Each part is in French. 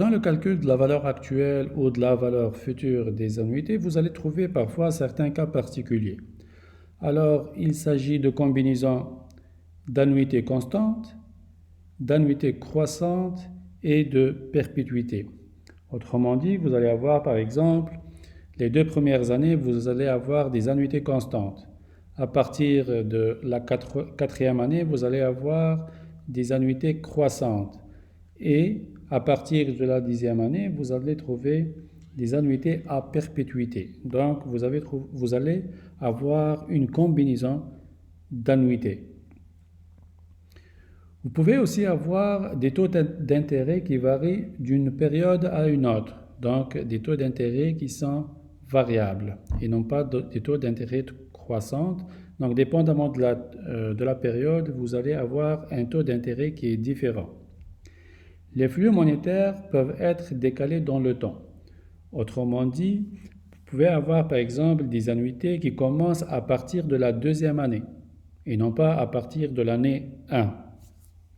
Dans le calcul de la valeur actuelle ou de la valeur future des annuités, vous allez trouver parfois certains cas particuliers. Alors, il s'agit de combinaisons d'annuités constantes, d'annuités croissantes et de perpétuité. Autrement dit, vous allez avoir par exemple, les 2 premières années, vous allez avoir des annuités constantes. À partir de la quatrième année, vous allez avoir des annuités croissantes. Et à partir de la 10e année, vous allez trouver des annuités à perpétuité. Donc, vous allez avoir une combinaison d'annuités. Vous pouvez aussi avoir des taux d'intérêt qui varient d'une période à une autre. Donc, des taux d'intérêt qui sont variables et non pas des taux d'intérêt croissants. Donc, dépendamment de la période, vous allez avoir un taux d'intérêt qui est différent. Les flux monétaires peuvent être décalés dans le temps. Autrement dit, vous pouvez avoir par exemple des annuités qui commencent à partir de la 2e année et non pas à partir de l'année 1.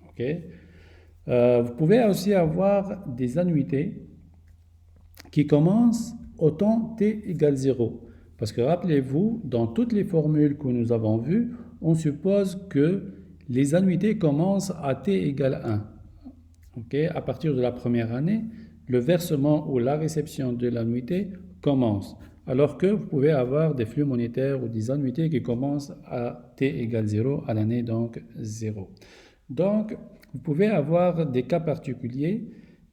Okay? Vous pouvez aussi avoir des annuités qui commencent au temps t égale 0. Parce que rappelez-vous, dans toutes les formules que nous avons vues, on suppose que les annuités commencent à t égale 1. Okay? À partir de la première année, le versement ou la réception de l'annuité commence. Alors que vous pouvez avoir des flux monétaires ou des annuités qui commencent à t égale 0, à l'année donc 0. Donc, vous pouvez avoir des cas particuliers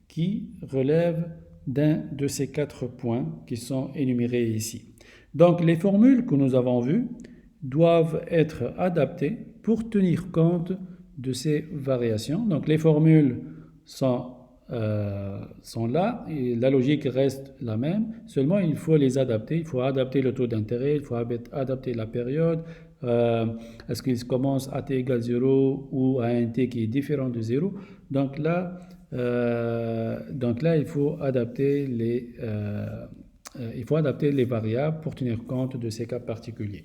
qui relèvent d'un de ces 4 points qui sont énumérés ici. Donc, les formules que nous avons vues doivent être adaptées pour tenir compte de ces variations. Donc, les formules sont là et la logique reste la même, seulement il faut les adapter, il faut adapter le taux d'intérêt, il faut adapter la période, est-ce qu'il commence à t égale 0 ou à un t qui est différent de 0. Donc là, il faut adapter les variables pour tenir compte de ces cas particuliers.